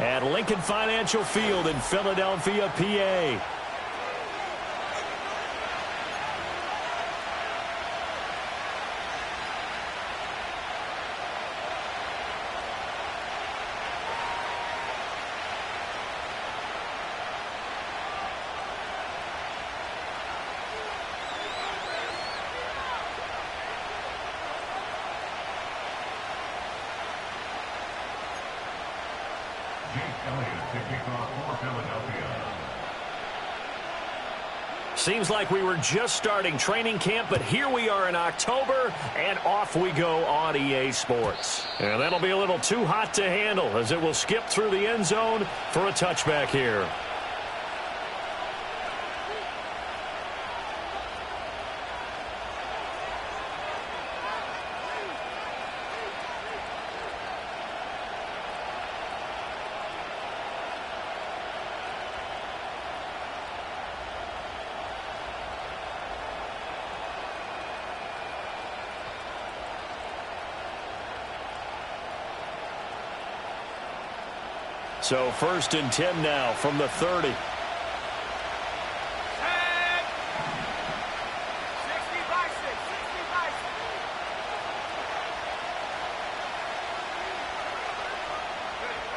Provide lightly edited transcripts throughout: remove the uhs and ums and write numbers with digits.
at Lincoln Financial Field in Philadelphia, PA. Seems like we were just starting training camp, but here we are in October, and off we go on EA Sports. And that'll be a little too hot to handle as it will skip through the end zone for a touchback here. So 1st and 10 now from the 30.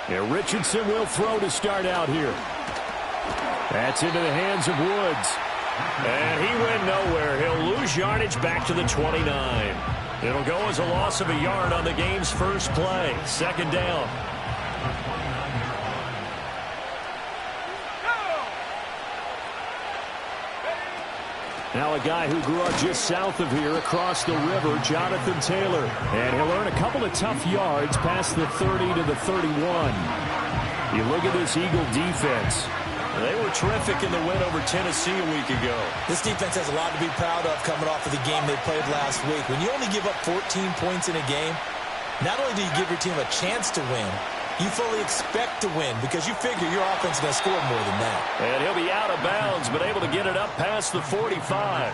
Yeah, Richardson will throw to start out here. That's into the hands of Woods. And he went nowhere. He'll lose yardage back to the 29. It'll go as a loss of a yard on the game's first play. 2nd down. Now a guy who grew up just south of here across the river, Jonathan Taylor. And he'll earn a couple of tough yards past the 30 to the 31. You look at this Eagle defense. They were terrific in the win over Tennessee a week ago. This defense has a lot to be proud of coming off of the game they played last week. When you only give up 14 points in a game, not only do you give your team a chance to win, you fully expect to win because you figure your offense is going to score more than that. And he'll be out of bounds, but able to get it up past the 45.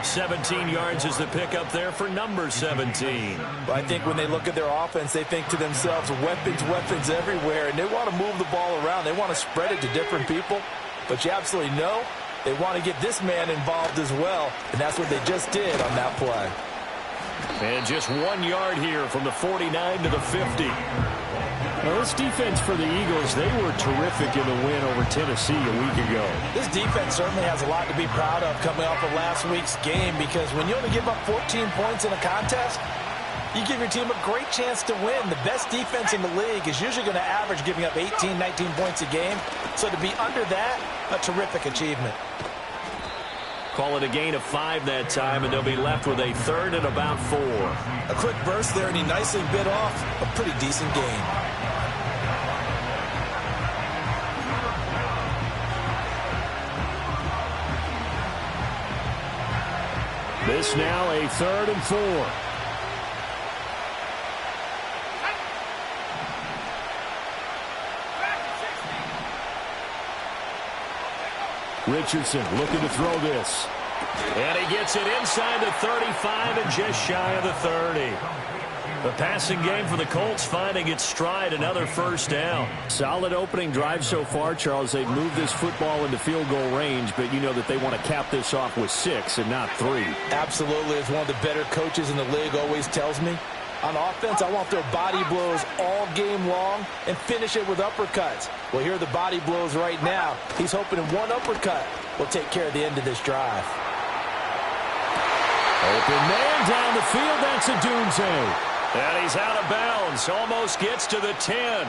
17 yards is the pickup there for number 17. Well, I think when they look at their offense, they think to themselves, weapons, weapons everywhere, and they want to move the ball around. They want to spread it to different people, but you absolutely know they want to get this man involved as well, and that's what they just did on that play. And just 1 yard here from the 49 to the 50. Now, this defense for the Eagles, they were terrific in the win over Tennessee a week ago. This defense certainly has a lot to be proud of coming off of last week's game because when you only give up 14 points in a contest, you give your team a great chance to win. The best defense in the league is usually going to average giving up 18, 19 points a game. So to be under that, a terrific achievement. Call it a gain of 5 that time, and they'll be left with a 3rd and about 4. A quick burst there, and he nicely bit off a pretty decent gain. This now a 3rd and 4. Richardson looking to throw this. And he gets it inside the 35 and just shy of the 30. The passing game for the Colts finding its stride, another 1st down. Solid opening drive so far, Charles. They've moved this football into field goal range, but you know that they want to cap this off with 6 and not 3. Absolutely. As one of the better coaches in the league always tells me, on offense, I want their body blows all game long and finish it with uppercuts. Well, here are the body blows right now. He's hoping one uppercut will take care of the end of this drive. Open man down the field. That's a Dunze. And he's out of bounds. Almost gets to the 10.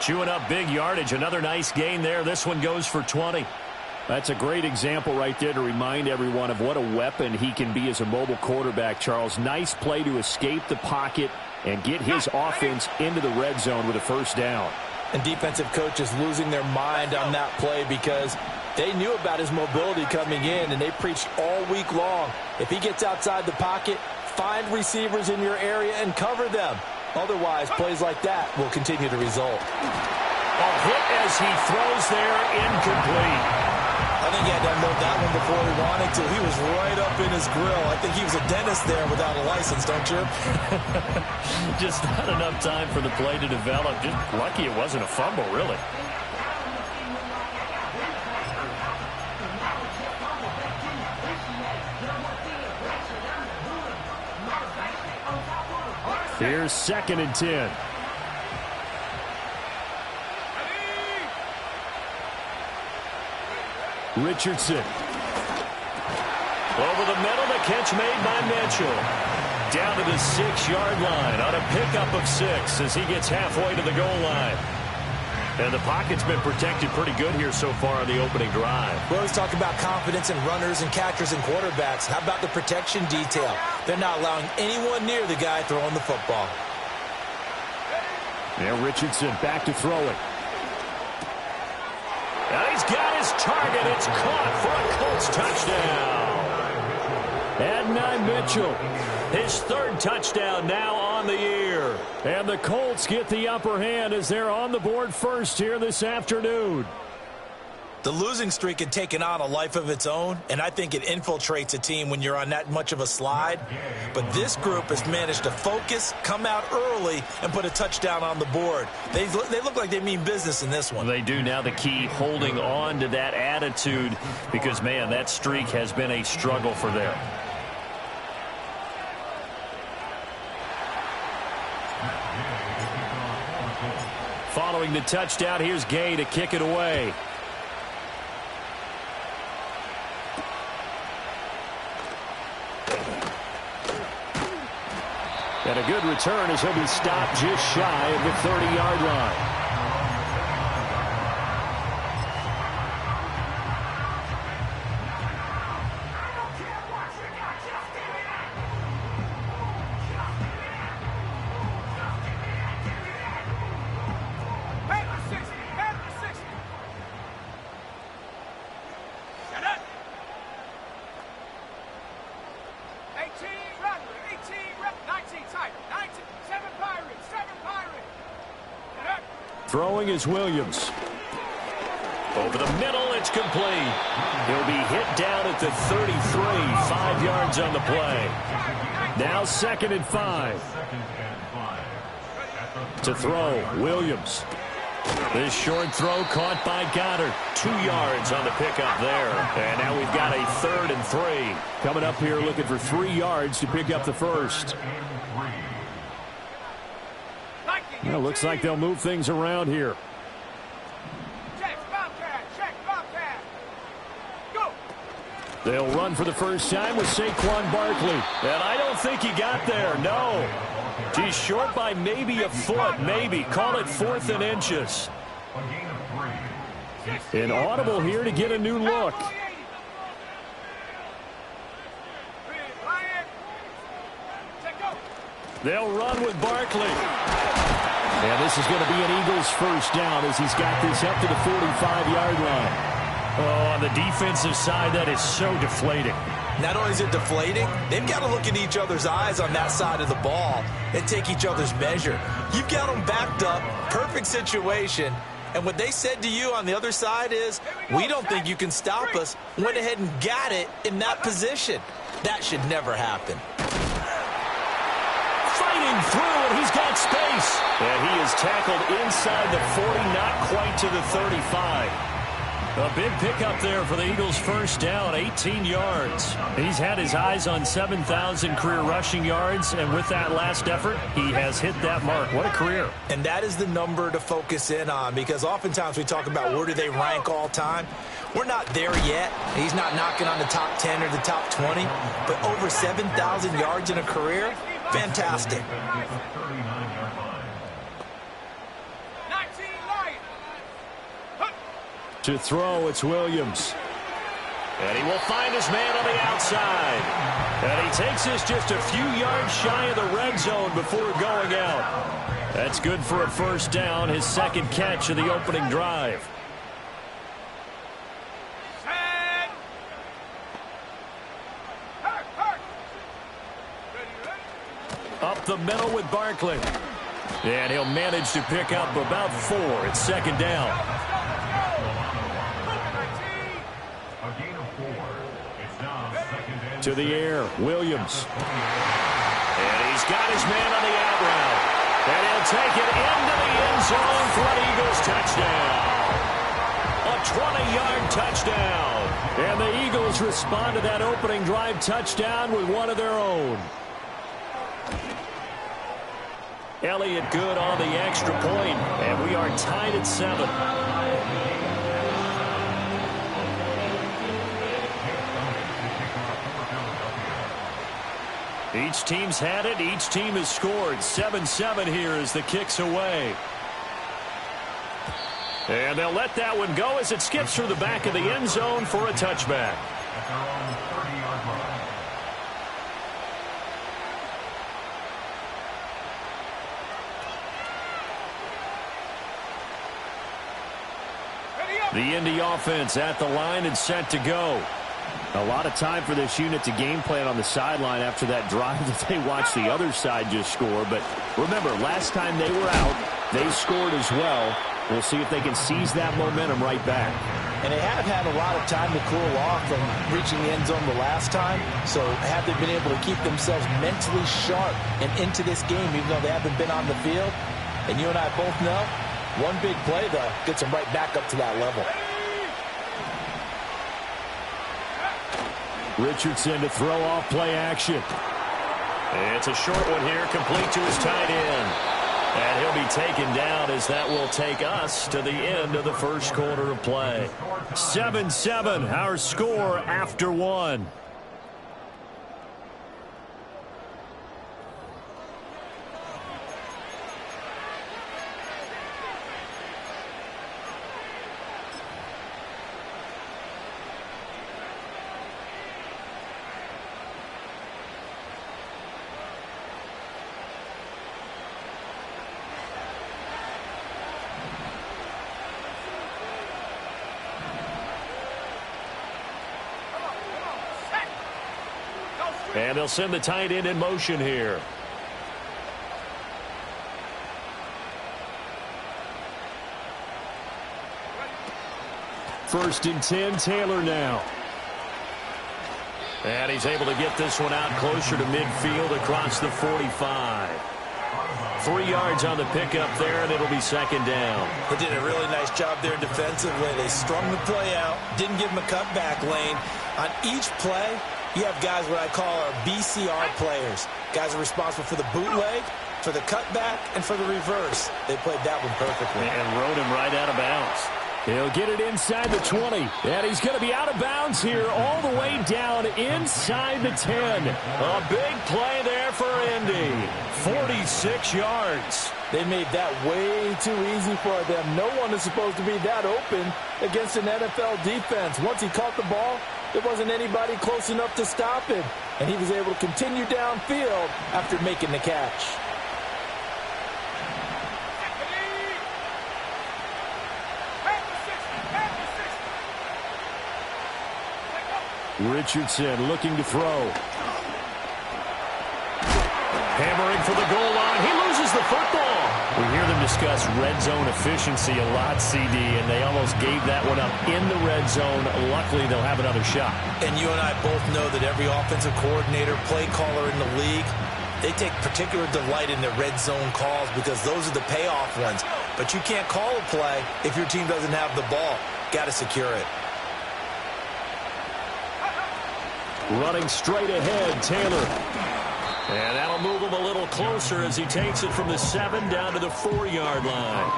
Chewing up big yardage. Another nice gain there. This one goes for 20. That's a great example right there to remind everyone of what a weapon he can be as a mobile quarterback, Charles. Nice play to escape the pocket and get his offense into the red zone with a 1st down. And defensive coaches losing their mind on that play because they knew about his mobility coming in, and they preached all week long. If he gets outside the pocket, find receivers in your area and cover them. Otherwise, plays like that will continue to result. A hit as he throws there, incomplete. I think he had to unload that one before he wanted to. He was right up in his grill. I think he was a dentist there without a license, don't you? Just not enough time for the play to develop. Just lucky it wasn't a fumble, really. Here's 2nd and 10. Richardson. Over the middle, the catch made by Mitchell. Down to the 6-yard line on a pickup of 6 as he gets halfway to the goal line. And the pocket's been protected pretty good here so far on the opening drive. We always talk about confidence in runners and catchers and quarterbacks. How about the protection detail? They're not allowing anyone near the guy throwing the football. Now Richardson back to throw it. And he's got his target. It's caught for a Colts touchdown. Adonai Mitchell, his 3rd touchdown now on the year. And the Colts get the upper hand as they're on the board first here this afternoon. The losing streak had taken on a life of its own, and I think it infiltrates a team when you're on that much of a slide. But this group has managed to focus, come out early, and put a touchdown on the board. They look like they mean business in this one. They do. Now the key, holding on to that attitude, because, man, that streak has been a struggle for them. Following the touchdown, here's Gay to kick it away. And a good return as he'll be stopped just shy of the 30-yard line. Throwing is Williams. Over the middle, it's complete. He'll be hit down at the 33, 5 yards on the play. Now 2nd and 5. To throw, Williams. This short throw caught by Goddard. 2 yards on the pickup there. And now we've got a 3rd and 3. Coming up here looking for 3 yards to pick up the first. Well, looks like they'll move things around here. They'll run for the first time with Saquon Barkley. And I don't think he got there, no. He's short by maybe a foot, maybe. Call it 4th and inches. An audible here to get a new look. They'll run with Barkley. And this is going to be an Eagles first down as he's got this up to the 45-yard line. Oh, on the defensive side, that is so deflating. Not only is it deflating, they've got to look at each other's eyes on that side of the ball and take each other's measure. You've got them backed up, perfect situation, and what they said to you on the other side is, we don't think you can stop us. Went ahead and got it in that position. That should never happen. Fighting through, and he's got space. And he is tackled inside the 40, not quite to the 35. A big pickup there for the Eagles' first down, 18 yards. He's had his eyes on 7,000 career rushing yards, and with that last effort, he has hit that mark. What a career. And that is the number to focus in on, because oftentimes we talk about where do they rank all time. We're not there yet. He's not knocking on the top 10 or the top 20, but over 7,000 yards in a career, fantastic. To throw, it's Williams. And he will find his man on the outside. And he takes this just a few yards shy of the red zone before going out. That's good for a first down, his second catch of the opening drive. Up the middle with Barkley. And he'll manage to pick up about 4. It's second down. To the air, Williams. And he's got his man on the out route. And he'll take it into the end zone for an Eagles touchdown. A 20-yard touchdown. And the Eagles respond to that opening drive touchdown with one of their own. Elliott good on the extra point, and we are tied at 7. Each team's had it. Each team has scored. 7-7 here as the kick's away. And they'll let that one go as it skips through the back of the end zone for a touchback. The Indy offense at the line and set to go. A lot of time for this unit to game plan on the sideline after that drive that they watched the other side just score. But remember, last time they were out, they scored as well. We'll see if they can seize that momentum right back. And they have had a lot of time to cool off from reaching the end zone the last time. So have they been able to keep themselves mentally sharp and into this game, even though they haven't been on the field? And you and I both know, one big play, though, gets them right back up to that level. Richardson to throw off play action. It's a short one here, complete to his tight end. And he'll be taken down as that will take us to the end of the first quarter of play. 7-7, our score after one. And they'll send the tight end in motion here. First and 10, Taylor now. And he's able to get this one out closer to midfield across the 45. 3 yards on the pickup there, and it'll be second down. They did a really nice job there defensively. They strung the play out, didn't give him a cutback lane. On each play, you have guys what I call our BCR players. Guys are responsible for the bootleg, for the cutback, and for the reverse. They played that one perfectly. And rode him right out of bounds. He'll get it inside the 20. And he's going to be out of bounds here all the way down inside the 10. A big play there for Indy. 46 yards. They made that way too easy for them. No one is supposed to be that open against an NFL defense. Once he caught the ball, there wasn't anybody close enough to stop him. And he was able to continue downfield after making the catch. Richardson looking to throw. Hammering for the goal line. He loses the football. We hear them discuss red zone efficiency a lot, CD, and they almost gave that one up in the red zone. Luckily, they'll have another shot. And you and I both know that every offensive coordinator, play caller in the league, they take particular delight in the red zone calls because those are the payoff ones. But you can't call a play if your team doesn't have the ball. Got to secure it. Running straight ahead, Taylor. And that'll move him a little closer as he takes it from the 7 down to the 4-yard line.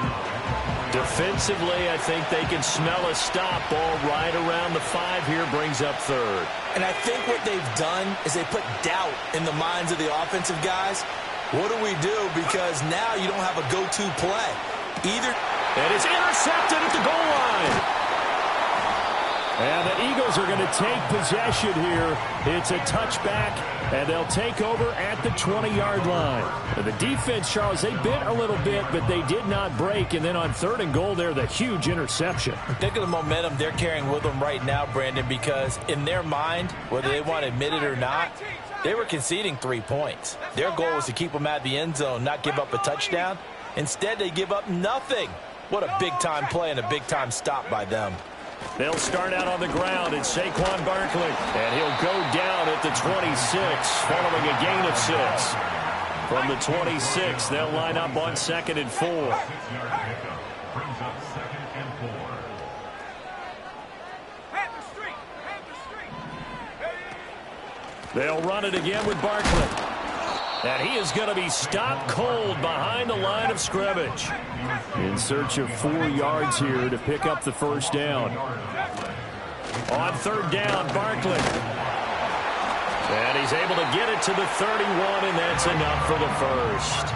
Defensively, I think they can smell a stop. Ball right around the 5 here, brings up third. And I think what they've done is they put doubt in the minds of the offensive guys. What do we do? Because now you don't have a go-to play. And it's intercepted at the goal line. And the Eagles are going to take possession here. It's a touchback, and they'll take over at the 20-yard line. And the defense, Charles, they bit a little bit, but they did not break. And then on 3rd and goal there, the huge interception. Think of the momentum they're carrying with them right now, Brandon, because in their mind, whether they want to admit it or not, they were conceding 3 points. Their goal was to keep them at the end zone, not give up a touchdown. Instead, they give up nothing. What a big-time play and a big-time stop by them. They'll start out on the ground. It's Saquon Barkley. And he'll go down at the 26 following a gain of 6. From the 26, they'll line up on 2nd and 4. They'll run it again with Barkley. And he is going to be stopped cold behind the line of scrimmage. In search of 4 yards here to pick up the first down. On 3rd down, Barkley. And he's able to get it to the 31, and that's enough for the first.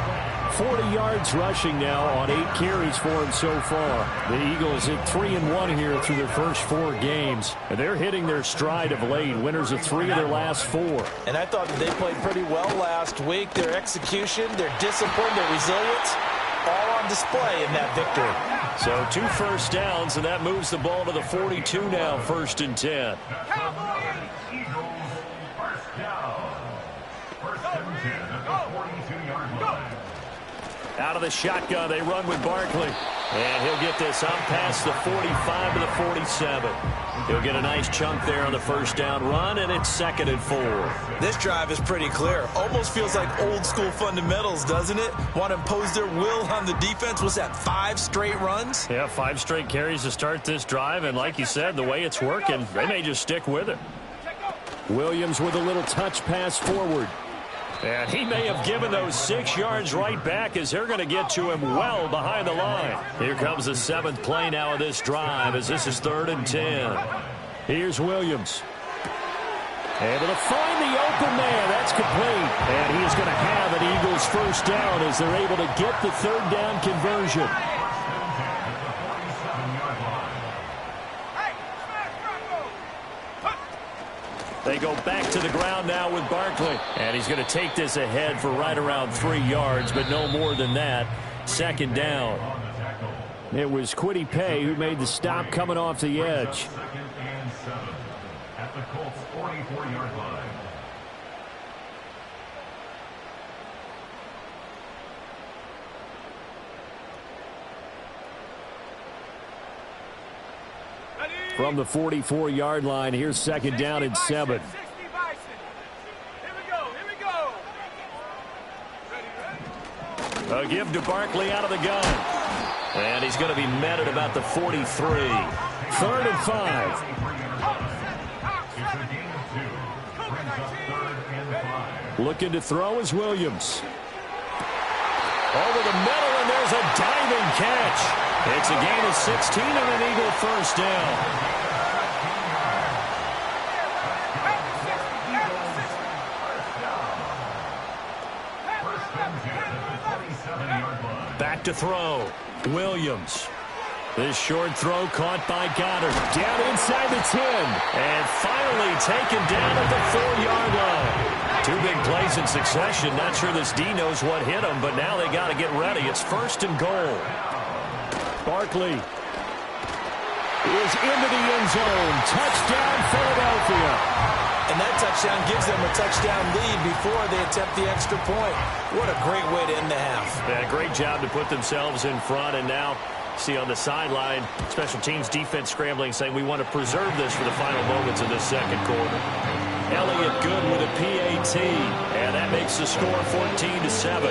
40 yards rushing now on 8 carries for him so far. The Eagles at 3-1 here through their first 4 games. And they're hitting their stride of late. Winners of 3 of their last 4. And I thought that they played pretty well last week. Their execution, their discipline, their resilience, all on display in that victory. So 2 first downs, and that moves the ball to the 42 now, 1st and 10. Out of the shotgun, they run with Barkley. And he'll get this up past the 45 to the 47. He'll get a nice chunk there on the first down run, and it's 2nd and 4. This drive is pretty clear. Almost feels like old school fundamentals, doesn't it? Want to impose their will on the defense. Was that 5 straight runs? Yeah, 5 straight carries to start this drive. And like you said, the way it's working, they may just stick with it. Williams with a little touch pass forward. And he may have given those 6 yards right back as they're going to get to him well behind the line. Here comes the 7th play now of this drive as this is 3rd and 10. Here's Williams. Able to find the open man. That's complete. And he is going to have an Eagles first down as they're able to get the 3rd down conversion. They go back to the ground now with Barkley. And he's going to take this ahead for right around 3 yards, but no more than that. 2nd down. It was Kwity Paye who made the stop coming off the edge. At the Colts 44-yard line. From the 44-yard line, here's 2nd down and 7. A give to Barkley out of the gun. And he's going to be met at about the 43. 3rd and 5. Looking to throw is Williams. Over the middle, and there's a diving catch. It's a gain of 16 and an Eagle first down. Back to throw. Williams. This short throw caught by Goddard. Down inside the 10. And finally taken down at the 4-yard line. 2 big plays in succession. Not sure this D knows what hit him, but now they got to get ready. It's 1st and goal. Barkley is into the end zone. Touchdown, Philadelphia. And that touchdown gives them a touchdown lead before they attempt the extra point. What a great way to end the half. Yeah, great job to put themselves in front. And now, see on the sideline, special teams defense scrambling, saying we want to preserve this for the final moments of this 2nd quarter. Elliott good with a PAT. And that makes the score 14-7.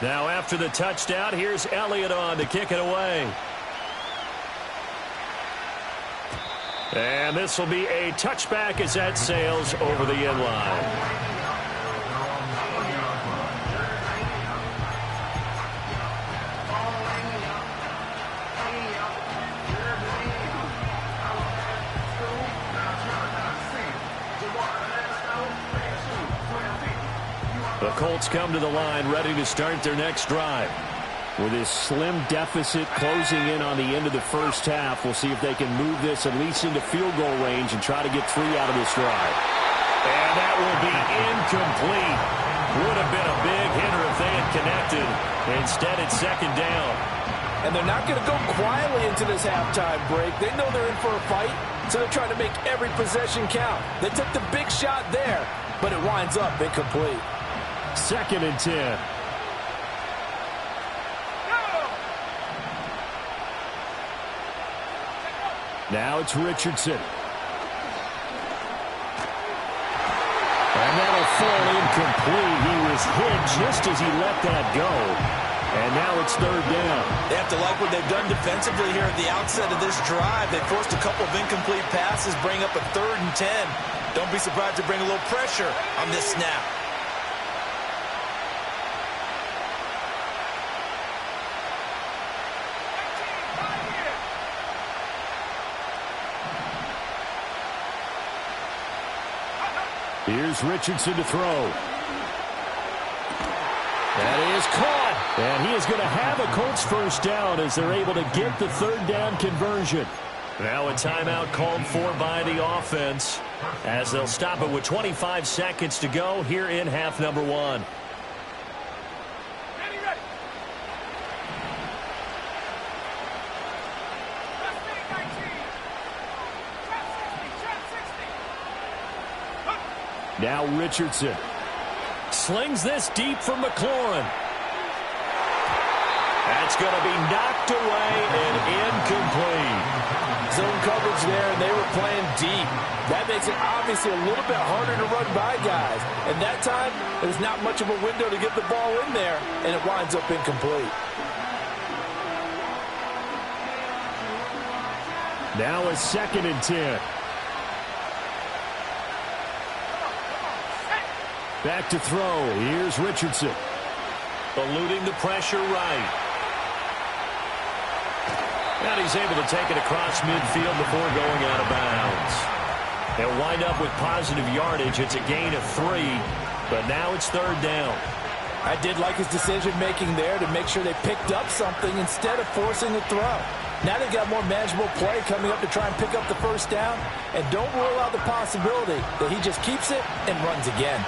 Now after the touchdown, here's Elliott on to kick it away. And this will be a touchback as that sails over the end line. The Colts come to the line ready to start their next drive. With this slim deficit closing in on the end of the first half, we'll see if they can move this at least into field goal range and try to get 3 out of this drive. And that will be incomplete. Would have been a big hitter if they had connected. Instead, it's 2nd down. And they're not going to go quietly into this halftime break. They know they're in for a fight. so they're trying to make every possession count. They took the big shot there, but it winds up incomplete. 2nd and 10. Now it's Richardson. And that'll fall incomplete. He was hit just as he let that go. And now it's 3rd down. They have to like what they've done defensively here at the outset of this drive. They forced a couple of incomplete passes, bring up a 3rd and 10. Don't be surprised to bring a little pressure on this snap. Here's Richardson to throw. That is caught. And he is going to have a Colts 1st down as they're able to get the 3rd down conversion. Now a timeout called for by the offense as they'll stop it with 25 seconds to go here in half number 1. Now Richardson. Slings this deep for McLaurin. That's going to be knocked away and incomplete. Zone coverage there, and they were playing deep. That makes it obviously a little bit harder to run by guys. And that time, there's not much of a window to get the ball in there, and it winds up incomplete. Now a 2nd and 10. Back to throw. Here's Richardson. Eluding the pressure right. And he's able to take it across midfield before going out of bounds. They'll wind up with positive yardage. It's a gain of 3, but now it's 3rd down. I did like his decision-making there to make sure they picked up something instead of forcing the throw. Now they've got more manageable play coming up to try and pick up the 1st down, and don't rule out the possibility that he just keeps it and runs again.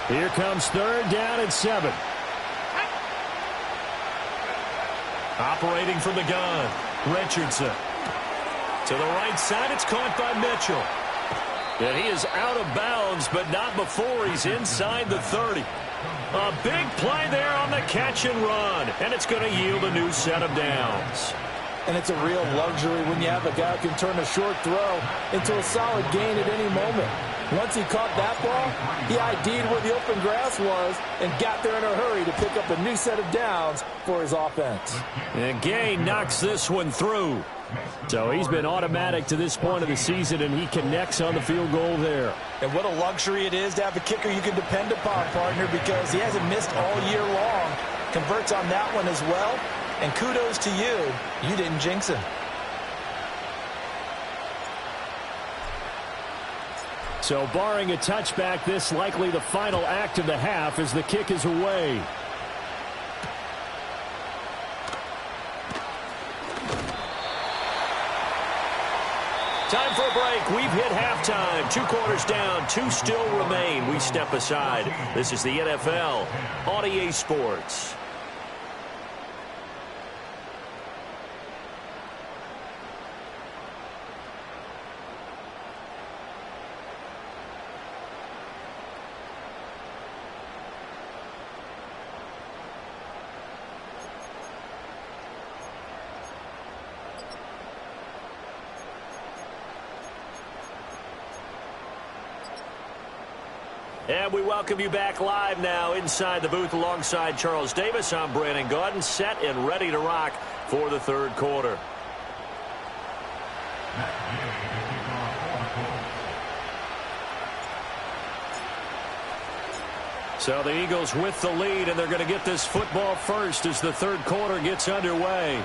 Here comes 3rd down and 7. Operating from the gun, Richardson. To the right side, it's caught by Mitchell. And he is out of bounds, but not before he's inside the 30. A big play there on the catch and run, and it's going to yield a new set of downs. And it's a real luxury when you have a guy who can turn a short throw into a solid gain at any moment. Once he caught that ball, he ID'd where the open grass was and got there in a hurry to pick up a new set of downs for his offense. And Gay knocks this one through. So he's been automatic to this point of the season, and he connects on the field goal there. And what a luxury it is to have a kicker you can depend upon, partner, because he hasn't missed all year long. Converts on that one as well. And kudos to you. You didn't jinx him. So barring a touchback, this likely the final act of the half as the kick is away. Time for a break. We've hit halftime. 2 quarters down. 2 still remain. We step aside. This is the NFL on EA Sports. And we welcome you back live now inside the booth alongside Charles Davis. I'm Brandon Gaudin, set and ready to rock for the 3rd quarter. So the Eagles with the lead, and they're going to get this football first as the 3rd quarter gets underway.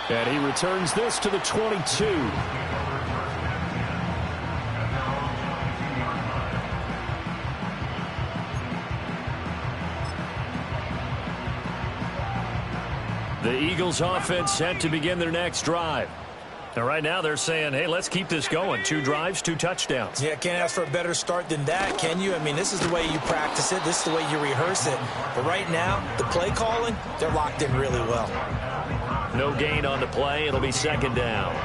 And he returns this to the 22. The Eagles offense set to begin their next drive. And right now they're saying, hey, let's keep this going. 2 drives, 2 touchdowns. Yeah, can't ask for a better start than that, can you? I mean, this is the way you practice it. This is the way you rehearse it. But right now, the play calling, they're locked in really well. No gain on the play. It'll be second down.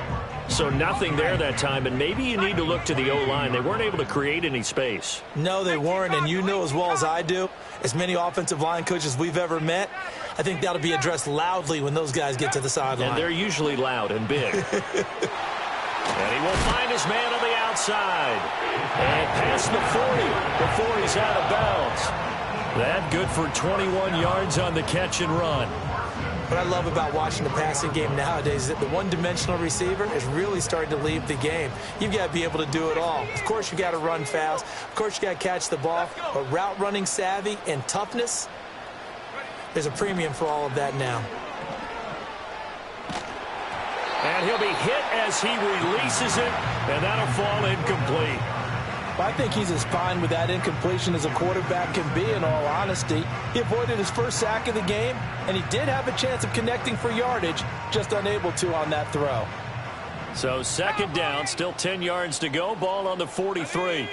So nothing there that time, and maybe you need to look to the O-line. They weren't able to create any space. No, they weren't, and you know as well as I do, as many offensive line coaches we've ever met, I think that'll be addressed loudly when those guys get to the sideline. And they're usually loud and big. And he will find his man on the outside. And past the 40 before he's out of bounds. That good for 21 yards on the catch and run. What I love about watching the passing game nowadays is that the one-dimensional receiver is really starting to leave the game. You've got to be able to do it all. Of course, you got to run fast. Of course, you got to catch the ball. But route running savvy and toughness, there's a premium for all of that now. And he'll be hit as he releases it, and that'll fall incomplete. I think he's as fine with that incompletion as a quarterback can be, in all honesty. He avoided his first sack of the game, and he did have a chance of connecting for yardage, just unable to on that throw. So second down, still 10 yards to go. Ball on the 43.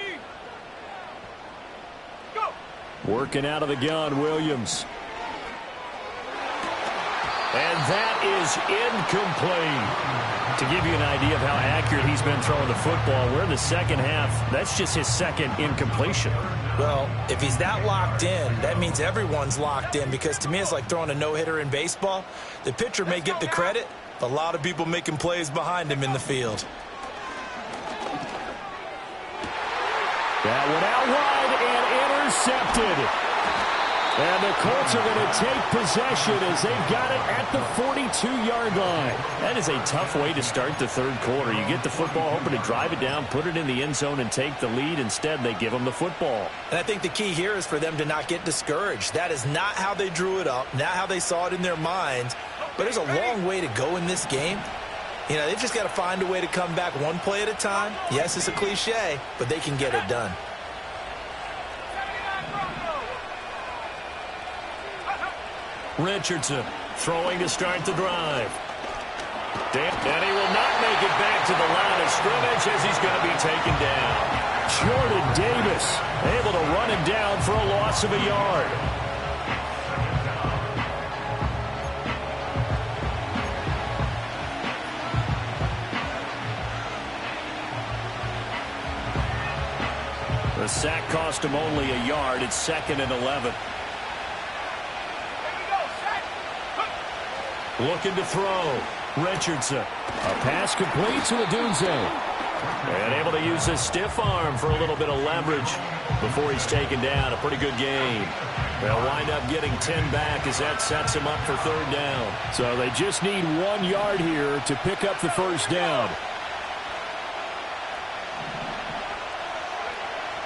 Working out of the gun, Williams. And that is incomplete. To give you an idea of how accurate he's been throwing the football, we're in the second half. That's just his second incompletion. Well, if he's that locked in, that means everyone's locked in, because to me it's like throwing a no-hitter in baseball. The pitcher may get the credit, but a lot of people making plays behind him in the field. That one out wide and intercepted. And the Colts are going to take possession as they've got it at the 42-yard line. That is a tough way to start the third quarter. You get the football, hoping to drive it down, put it in the end zone, and take the lead. Instead, they give them the football. And I think the key here is for them to not get discouraged. That is not how they drew it up, not how they saw it in their minds. But there's a long way to go in this game. You know, they've just got to find a way to come back one play at a time. Yes, it's a cliche, but they can get it done. Richardson throwing to start the drive. And he will not make it back to the line of scrimmage as he's going to be taken down. Jordan Davis able to run him down for a loss of a yard. The sack cost him only a yard. It's second and 11. Looking to throw. Richardson. A pass complete to Odunze. And able to use his stiff arm for a little bit of leverage before he's taken down. A pretty good game. They'll wind up getting 10 back as that sets him up for third down. So they just need 1 yard here to pick up the first down.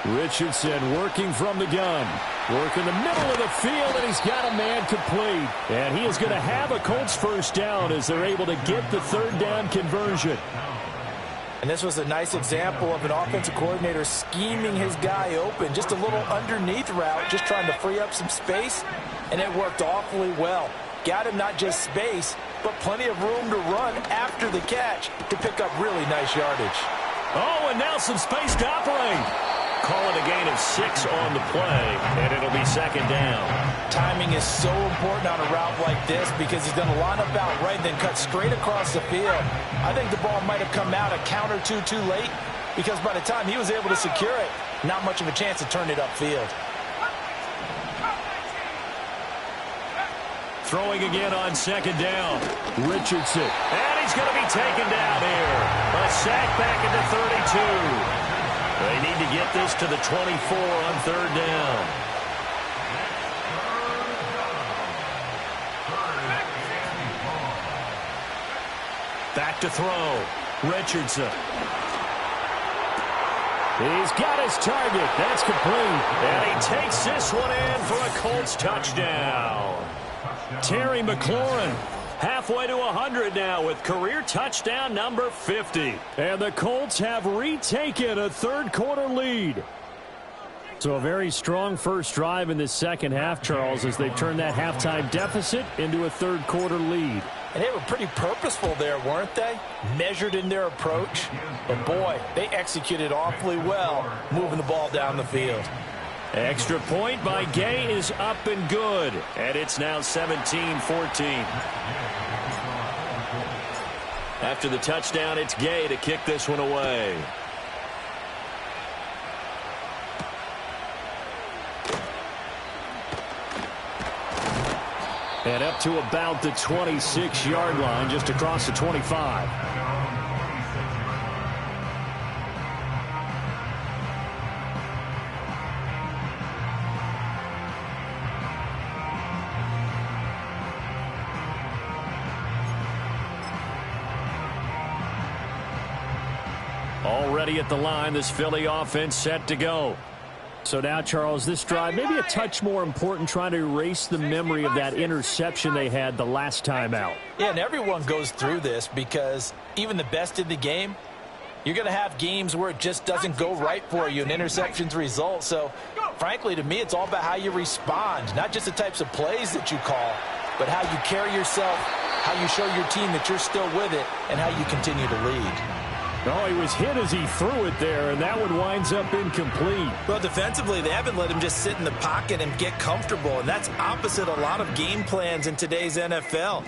Richardson working from the gun. Work in the middle of the field, and he's got a man complete. And he is going to have a Colts first down as they're able to get the third down conversion. And this was a nice example of an offensive coordinator scheming his guy open. Just a little underneath route, just trying to free up some space, and it worked awfully well. Got him not just space, but plenty of room to run after the catch to pick up really nice yardage. Oh, and now some space to operate. Call it a gain of 6 on the play, and it'll be second down. Timing is so important on a route like this because he's going to line up out right and then cut straight across the field. I think the ball might have come out a count or two too late because by the time he was able to secure it, not much of a chance to turn it upfield. Throwing again on second down. Richardson. And he's going to be taken down here. A sack back at the 32. They need to get this to the 24 on third down. Back to throw. Richardson. He's got his target. That's complete. And he takes this one in for a Colts touchdown. Terry McLaurin. Halfway to 100 now with career touchdown number 50. And the Colts have retaken a third quarter lead. So a very strong first drive in this second half, Charles, as they've turned that halftime deficit into a third quarter lead. And they were pretty purposeful there, weren't they? Measured in their approach. But boy, they executed awfully well moving the ball down the field. Extra point by Gay is up and good. And it's now 17-14. After the touchdown, it's Gay to kick this one away. And up to about the 26-yard line, just across the 25. Already at the line, this Philly offense set to go. So now, Charles, this drive maybe a touch more important, trying to erase the memory of that interception they had the last time out. Yeah, and everyone goes through this because even the best in the game, you're going to have games where it just doesn't go right for you and interceptions result. So, frankly, to me, it's all about how you respond, not just the types of plays that you call, but how you carry yourself, how you show your team that you're still with it, and how you continue to lead. Oh, he was hit as he threw it there, and that one winds up incomplete. Well, defensively, they haven't let him just sit in the pocket and get comfortable, and that's opposite a lot of game plans in today's NFL.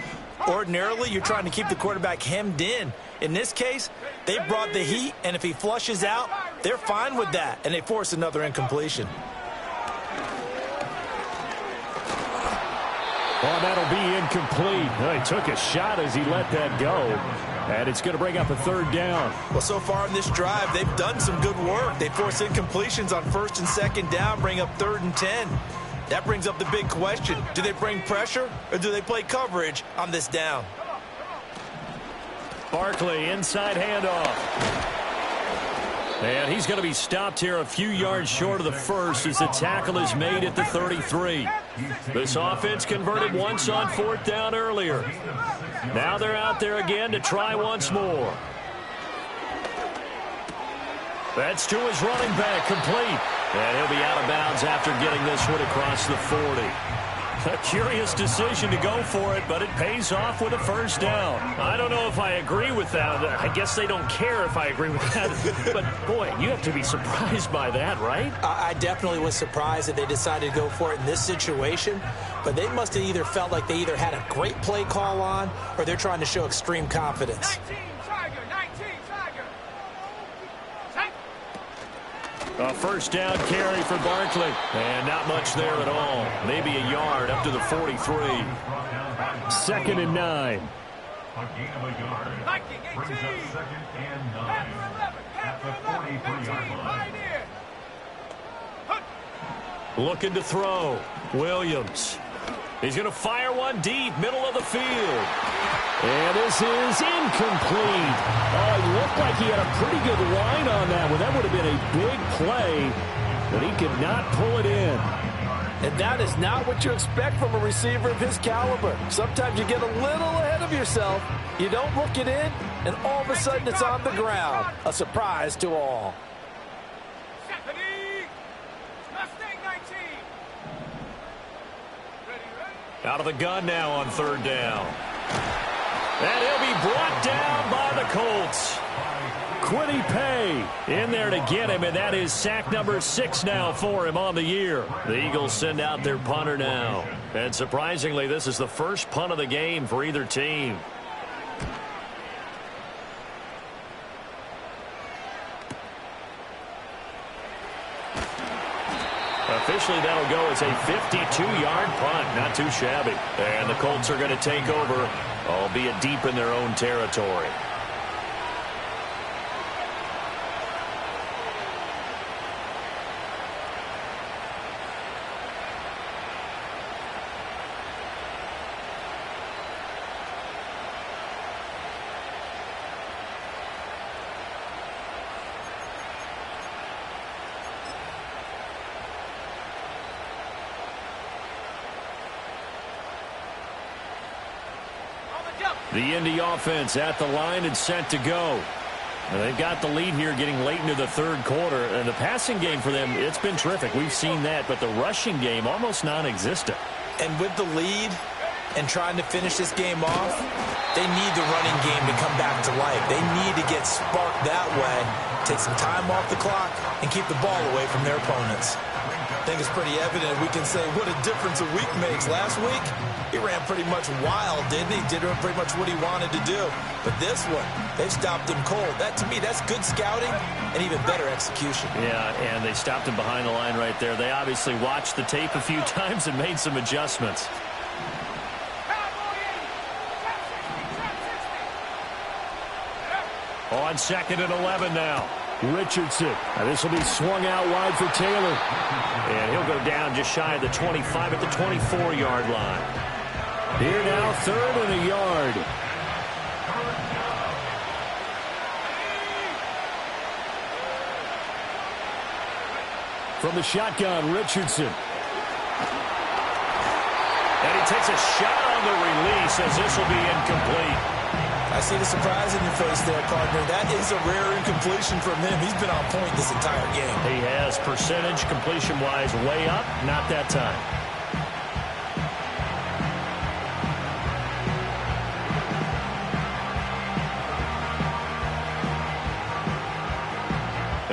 Ordinarily, you're trying to keep the quarterback hemmed in. In this case, they brought the heat, and if he flushes out, they're fine with that, and they force another incompletion. Oh, that'll be incomplete. Oh, he took a shot as he let that go. And it's going to bring up a third down. Well, so far in this drive, they've done some good work. They force incompletions on first and second down, bring up 3rd and 10. That brings up the big question. Do they bring pressure or do they play coverage on this down? Barkley, inside handoff. And he's going to be stopped here a few yards short of the first as the tackle is made at the 33. This offense converted once on 4th down earlier. Now they're out there again to try once more. That's to his running back, complete. And he'll be out of bounds after getting this one across the 40. A curious decision to go for it, but it pays off with a first down. I don't know if I agree with that. I guess they don't care if I agree with that. But, boy, you have to be surprised by that, right? I definitely was surprised that they decided to go for it in this situation. But they must have either felt like they either had a great play call on or they're trying to show extreme confidence. 19 Tiger. A first down carry for Barkley. And not much there at all. Maybe a yard up to the 43. 2nd and 9. A gain of a yard. Brings up 2nd and 9 at the 43-yard line. Looking to throw. Williams. He's going to fire one deep, middle of the field. And this is incomplete. Oh, he looked like he had a pretty good line on that one. That would have been a big play, but he could not pull it in. And that is not what you expect from a receiver of his caliber. Sometimes you get a little ahead of yourself. You don't look it in, and all of a sudden it's on the ground. A surprise to all. Out of the gun now on 3rd down. And he'll be brought down by the Colts. Quiddy Pay in there to get him, and that is sack number 6 now for him on the year. The Eagles send out their punter now. And surprisingly, this is the first punt of the game for either team. Officially, that'll go as a 52-yard punt. Not too shabby. And the Colts are going to take over, albeit deep in their own territory. The Indy offense at the line and set to go. And they've got the lead here getting late into the 3rd quarter. And the passing game for them, it's been terrific. We've seen that. But the rushing game, almost non-existent. And with the lead and trying to finish this game off, they need the running game to come back to life. They need to get sparked that way, take some time off the clock, and keep the ball away from their opponents. I think it's pretty evident we can say what a difference a week makes. Last week, he ran pretty much wild, didn't he? Did pretty much what he wanted to do. But this one, they stopped him cold. That, to me, that's good scouting and even better execution. Yeah, and they stopped him behind the line right there. They obviously watched the tape a few times and made some adjustments. On 2nd and 11 now. Richardson. This will be swung out wide for Taylor. And he'll go down just shy of the 25 at the 24-yard line. Here now, 3rd and a yard. From the shotgun, Richardson. And he takes a shot on the release as this will be incomplete. I see the surprise in your face there, partner. That is a rare incompletion from him. He's been on point this entire game. He has percentage completion-wise way up, not that time.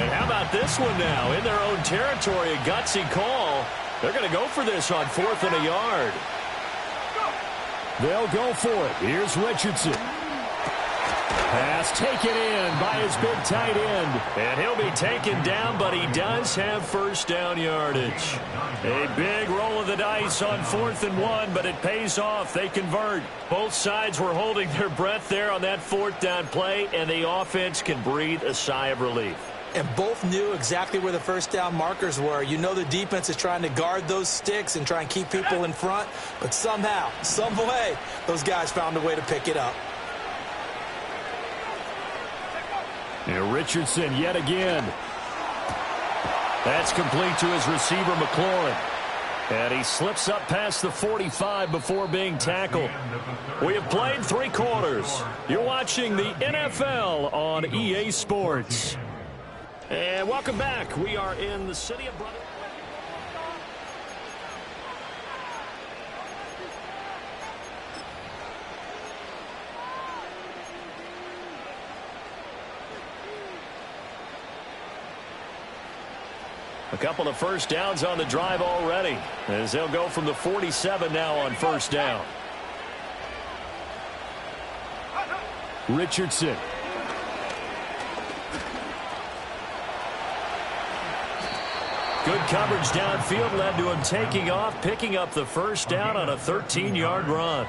And how about this one now? In their own territory, a gutsy call. They're going to go for this on 4th and a yard. They'll go for it. Here's Richardson. Pass taken in by his big tight end. And he'll be taken down, but he does have first down yardage. A big roll of the dice on 4th and 1, but it pays off. They convert. Both sides were holding their breath there on that 4th down play, and the offense can breathe a sigh of relief. And both knew exactly where the first down markers were. You know the defense is trying to guard those sticks and try and keep people in front, but somehow, some way, those guys found a way to pick it up. And Richardson yet again. That's complete to his receiver, McLaurin. And he slips up past the 45 before being tackled. We have played 3 quarters. You're watching the NFL on EA Sports. And welcome back. We are in the city of Brother. A couple of first downs on the drive already, as they'll go from the 47 now on first down. Richardson. Good coverage downfield led to him taking off, picking up the first down on a 13-yard run.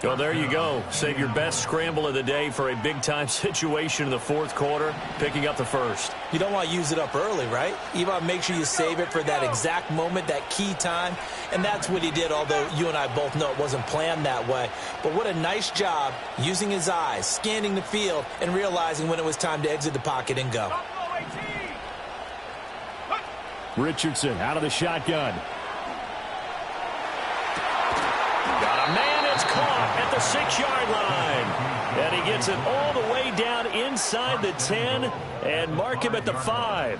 Well, there you go. Save your best scramble of the day for a big-time situation in the 4th quarter, picking up the first. You don't want to use it up early, right? You want to make sure you save it for that exact moment, that key time, and that's what he did, although you and I both know it wasn't planned that way. But what a nice job using his eyes, scanning the field, and realizing when it was time to exit the pocket and go. Richardson out of the shotgun. Got a man that's caught at the 6-yard line. And he gets it all the way down inside the 10 and mark him at the 5.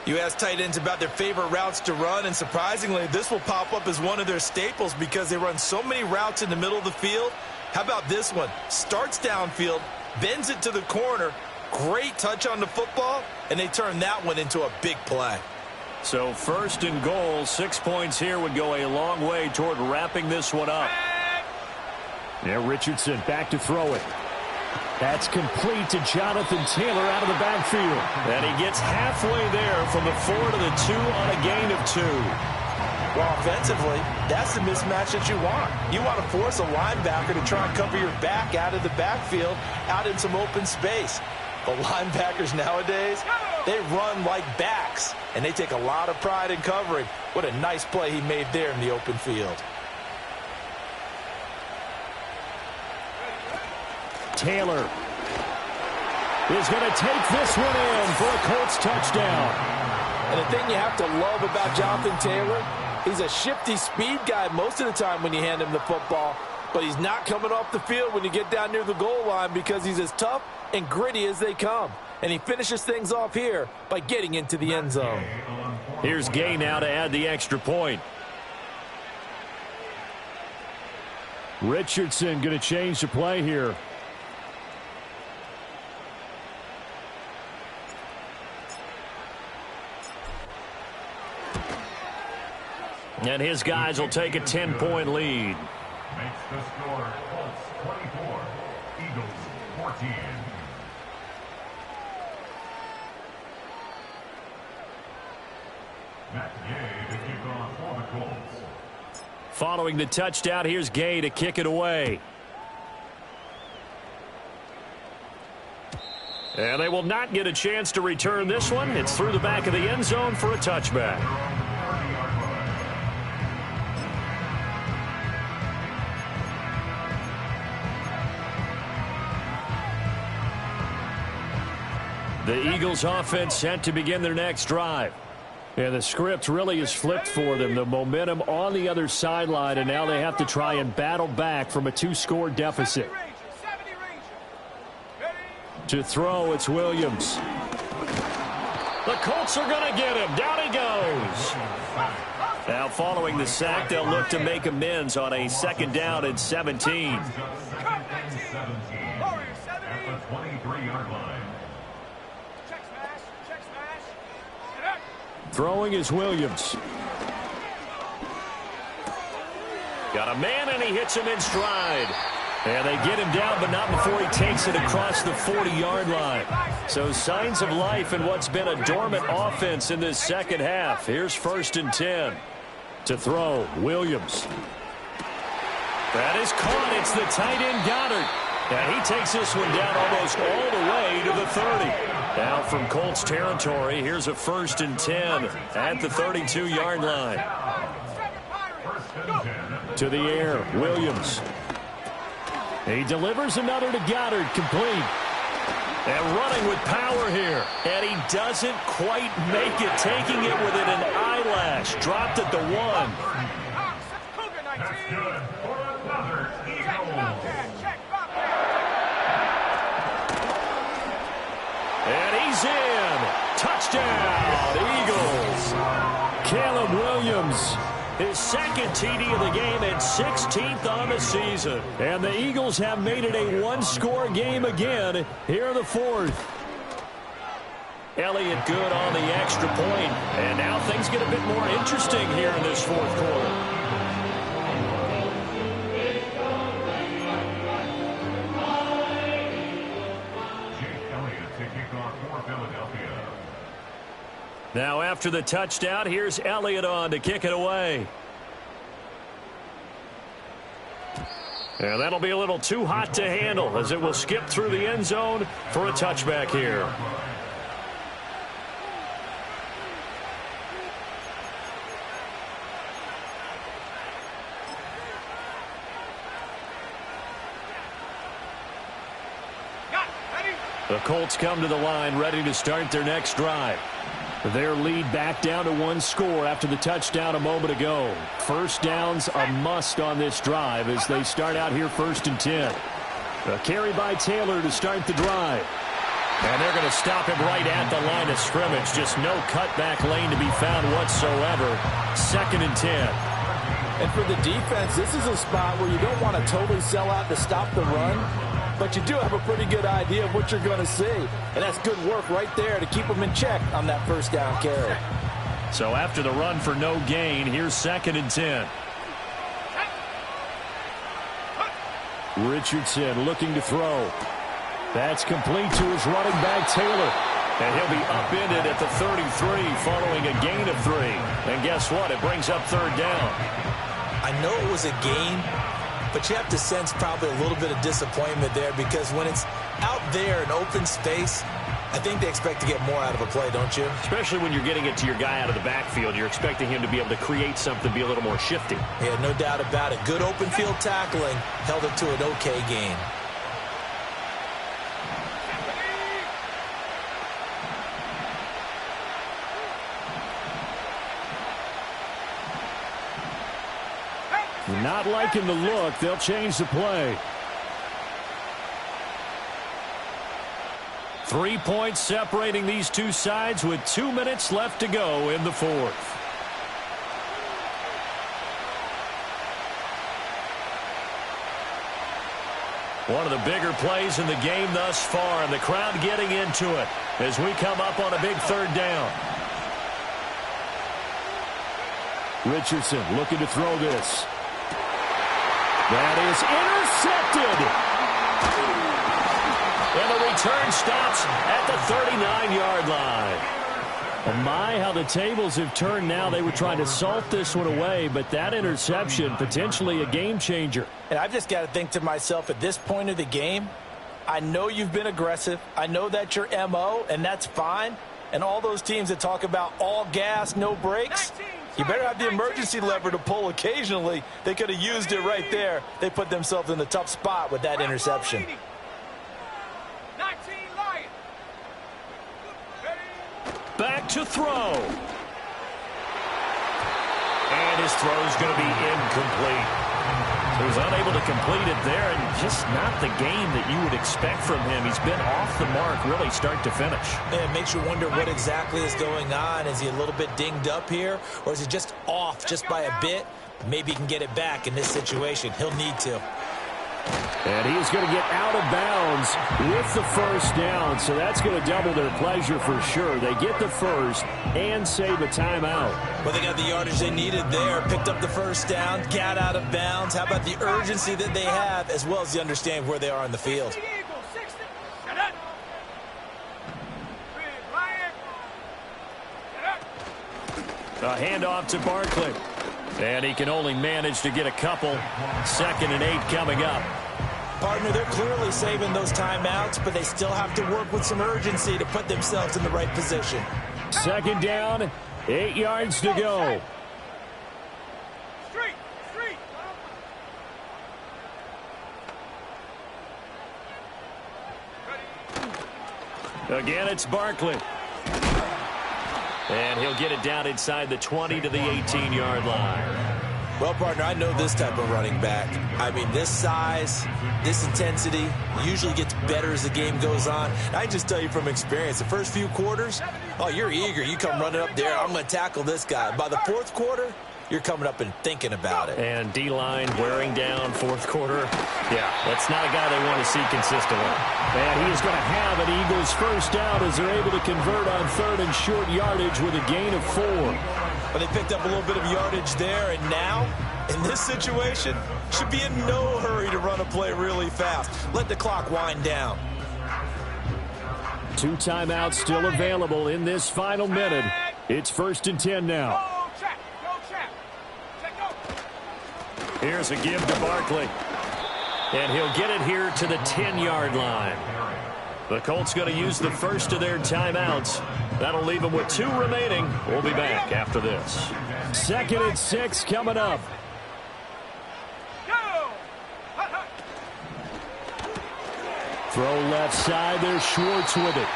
You ask tight ends about their favorite routes to run, and surprisingly, this will pop up as one of their staples because they run so many routes in the middle of the field. How about this one? Starts downfield, bends it to the corner, great touch on the football, and they turn that one into a big play. So 1st and goal, 6 points here would go a long way toward wrapping this one up. Now Richardson back to throw it. That's complete to Jonathan Taylor out of the backfield. And he gets halfway there from the 4 to the 2 on a gain of 2. Well, offensively, that's the mismatch that you want. You want to force a linebacker to try and cover your back out of the backfield, out in some open space. But linebackers nowadays, they run like backs, and they take a lot of pride in covering. What a nice play he made there in the open field. Taylor is going to take this one in for a Colts touchdown. And the thing you have to love about Jonathan Taylor, he's a shifty speed guy most of the time when you hand him the football, but he's not coming off the field when you get down near the goal line because he's as tough and gritty as they come. And he finishes things off here by getting into the end zone. Here's Gay now to add the extra point. Richardson going to change the play here. And his guys will take a 10-point lead. Makes the score Colts 24, Eagles 14. Matt Gay to kick off for the Colts. Following the touchdown, here's Gay to kick it away. And they will not get a chance to return this one. It's through the back of the end zone for a touchback. The Eagles offense set to begin their next drive. Yeah, the script really is flipped for them. The momentum on the other sideline, and now they have to try and battle back from a 2-score deficit. To throw, it's Williams. The Colts are going to get him. Down he goes. Now following the sack, they'll look to make amends on a 2nd down and 17. At the 23-yard line. Throwing is Williams. Got a man, and he hits him in stride. And they get him down, but not before he takes it across the 40-yard line. So signs of life in what's been a dormant offense in this second half. Here's 1st and 10. To throw, Williams. That is caught. It's the tight end Goddard. And he takes this one down almost all the way to the 30. Now from Colts territory, here's a 1st and 10 at the 32-yard line. To the air, Williams. He delivers another to Goddard, complete. And running with power here. And he doesn't quite make it, taking it within an eyelash. Dropped at the 1. That's good for another Eagle. And he's in. Touchdown, Eagles. Caleb Williams. His 2nd TD of the game and 16th on the season. And the Eagles have made it a 1-score game again here in the 4th. Elliott good on the extra point. And now things get a bit more interesting here in this 4th quarter. Now after the touchdown, here's Elliott on to kick it away. And that'll be a little too hot to handle as it will skip through the end zone for a touchback here. The Colts come to the line ready to start their next drive. Their lead back down to 1 score after the touchdown a moment ago. 1st down's a must on this drive as they start out here 1st and 10. A carry by Taylor to start the drive. And they're going to stop him right at the line of scrimmage. Just no cutback lane to be found whatsoever. 2nd and 10. And for the defense, this is a spot where you don't want to totally sell out to stop the run, but you do have a pretty good idea of what you're going to see. And that's good work right there to keep them in check on that 1st down carry. So after the run for no gain, here's 2nd and 10. Richardson looking to throw. That's complete to his running back, Taylor. And he'll be upended at the 33 following a gain of 3. And guess what? It brings up 3rd down. I know it was a gain, but you have to sense probably a little bit of disappointment there because when it's out there in open space, I think they expect to get more out of a play, don't you? Especially when you're getting it to your guy out of the backfield. You're expecting him to be able to create something, be a little more shifty. Yeah, no doubt about it. Good open field tackling held it to an okay gain. Not liking the look. They'll change the play. 3 points separating these two sides with 2 minutes left to go in the 4th. One of the bigger plays in the game thus far, and the crowd getting into it as we come up on a big 3rd down. Richardson looking to throw this. That is intercepted. And the return stops at the 39-yard line. Oh my, how the tables have turned now. They were trying to salt this one away, but that interception, potentially a game changer. And I've just got to think to myself, at this point of the game, I know you've been aggressive. I know that's your MO, and that's fine. And all those teams that talk about all gas, no brakes, you better have the emergency lever to pull occasionally. They could have used it right there. They put themselves in a tough spot with that interception. Back to throw. And his throw is going to be incomplete. He was unable to complete it there, and just not the game that you would expect from him. He's been off the mark really start to finish. Yeah, it makes you wonder what exactly is going on. Is he a little bit dinged up here, or is he just off just by a bit? Maybe he can get it back in this situation. He'll need to. And he's going to get out of bounds with the first down, so that's going to double their pleasure for sure. They get the first and save a timeout. Well, they got the yardage they needed there, picked up the first down, got out of bounds. How about the urgency that they have, as well as the understanding where they are in the field? A handoff to Barkley. And he can only manage to get a couple. 2nd and 8 coming up. Partner, they're clearly saving those timeouts, but they still have to work with some urgency to put themselves in the right position. 2nd down, 8 yards to go. Again, it's Barkley. And he'll get it down inside the 20 to the 18-yard line. Well, partner, I know this type of running back. I mean, this size, this intensity usually gets better as the game goes on. And I just tell you from experience, the first few quarters, oh, you're eager. You come running up there, I'm going to tackle this guy. By the 4th quarter, you're coming up and thinking about it. And D-line wearing down 4th quarter. Yeah, that's not a guy they want to see consistently. And he is going to have an Eagles first down as they're able to convert on 3rd and short yardage with a gain of 4. But they picked up a little bit of yardage there, and now, in this situation, should be in no hurry to run a play really fast. Let the clock wind down. 2 timeouts still available in this final minute. It's 1st and 10 now. Here's a give to Barkley. And he'll get it here to the 10-yard line. The Colts going to use the first of their timeouts. That'll leave them with 2 remaining. We'll be back after this. 2nd and 6 coming up. Throw left side. There's Schwartz with it.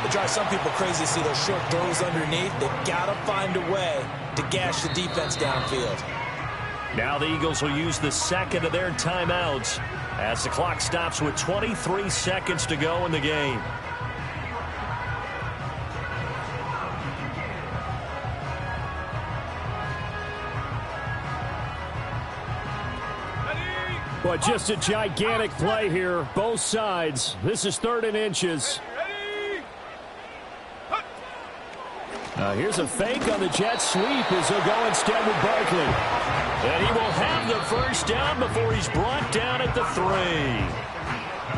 It drives some people crazy to see those short throws underneath. They've got to find a way to gash the defense downfield. Now the Eagles will use the 2nd of their timeouts as the clock stops with 23 seconds to go in the game. But just a gigantic play here, both sides. This is 3rd and inches. Here's a fake on the jet sweep as he'll go instead with Barkley. And he will have the first down before he's brought down at the 3.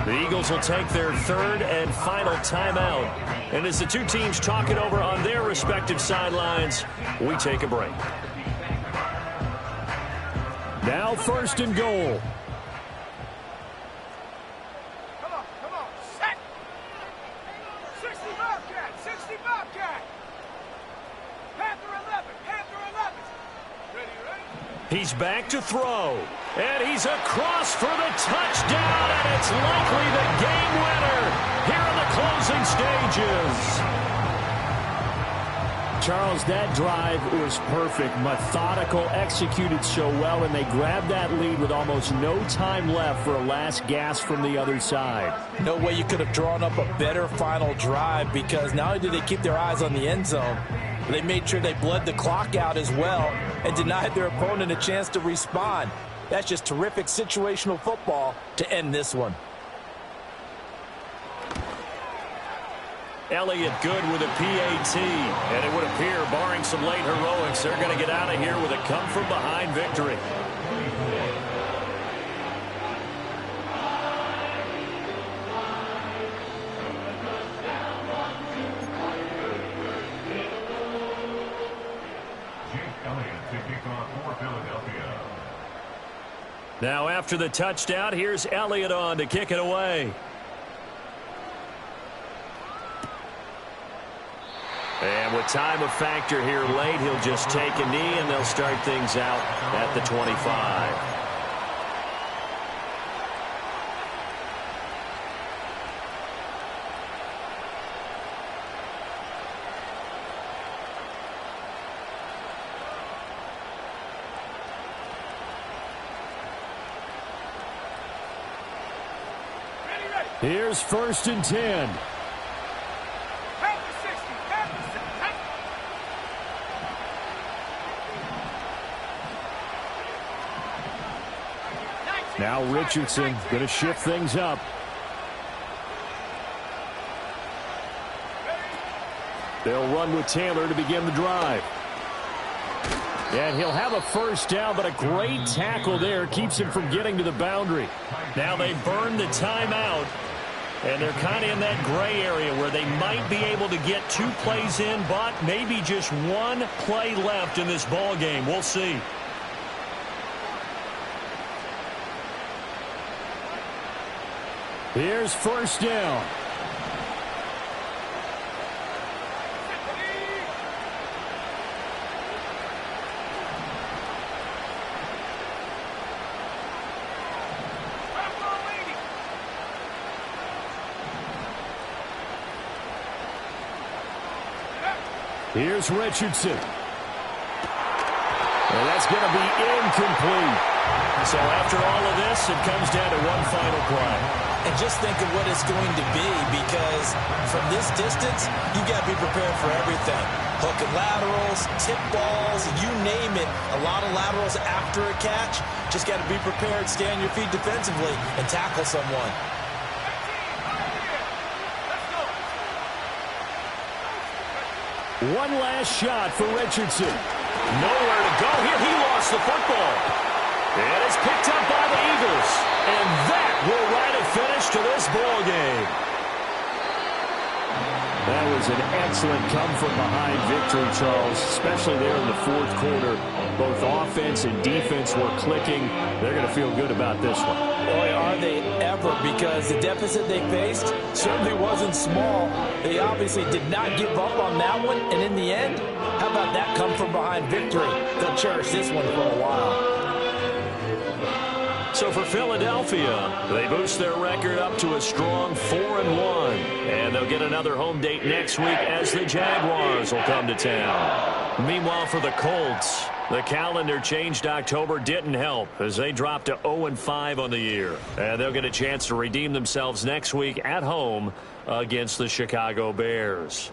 The Eagles will take their 3rd and final timeout. And as the 2 teams talk it over on their respective sidelines, we take a break. Now 1st and goal. Come on, set. 60 Bobcat, 60 Bobcat. Panther 11, Panther 11. Ready? He's back to throw. And he's across for the touchdown, and it's likely the game winner here in the closing stages. Charles, that drive was perfect, methodical, executed so well, and they grabbed that lead with almost no time left for a last gasp from the other side. No way you could have drawn up a better final drive, because not only did they keep their eyes on the end zone, but they made sure they bled the clock out as well and denied their opponent a chance to respond. That's just terrific situational football to end this one. Elliott good with a PAT. And it would appear, barring some late heroics, they're going to get out of here with a come-from-behind victory. Now after the touchdown, here's Elliott on to kick it away. And with time a factor here late, he'll just take a knee and they'll start things out at the 25. Here's 1st and 10. Now Richardson going to shift things up. They'll run with Taylor to begin the drive. And he'll have a first down, but a great tackle there keeps him from getting to the boundary. Now they burn the timeout, and they're kind of in that gray area where they might be able to get 2 plays in, but maybe just 1 play left in this ball game. We'll see. Here's 1st down. Here's Richardson. And that's going to be incomplete. So after all of this, it comes down to 1 final play. And just think of what it's going to be, because from this distance, you got to be prepared for everything. Hook and laterals, tip balls, you name it. A lot of laterals after a catch. Just got to be prepared, stay on your feet defensively, and tackle someone. One last shot for Richardson. Nowhere to go here. He lost the football. And it's picked up by the Eagles. And that will write a finish to this ball game. That was an excellent come-from-behind victory, Charles, especially there in the 4th quarter. Both offense and defense were clicking. They're going to feel good about this one. Boy, are they ever, because the deficit they faced certainly wasn't small. They obviously did not give up on that one, and in the end, how about that come-from-behind victory? They'll cherish this one for a while. So for Philadelphia, they boost their record up to a strong 4-1. And they'll get another home date next week as the Jaguars will come to town. Meanwhile, for the Colts, the calendar changed. October didn't help as they dropped to 0-5 on the year. And they'll get a chance to redeem themselves next week at home against the Chicago Bears.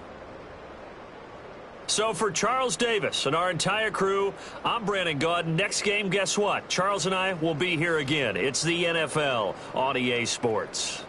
So for Charles Davis and our entire crew, I'm Brandon Gaudin. Next game, guess what? Charles and I will be here again. It's the NFL on EA Sports.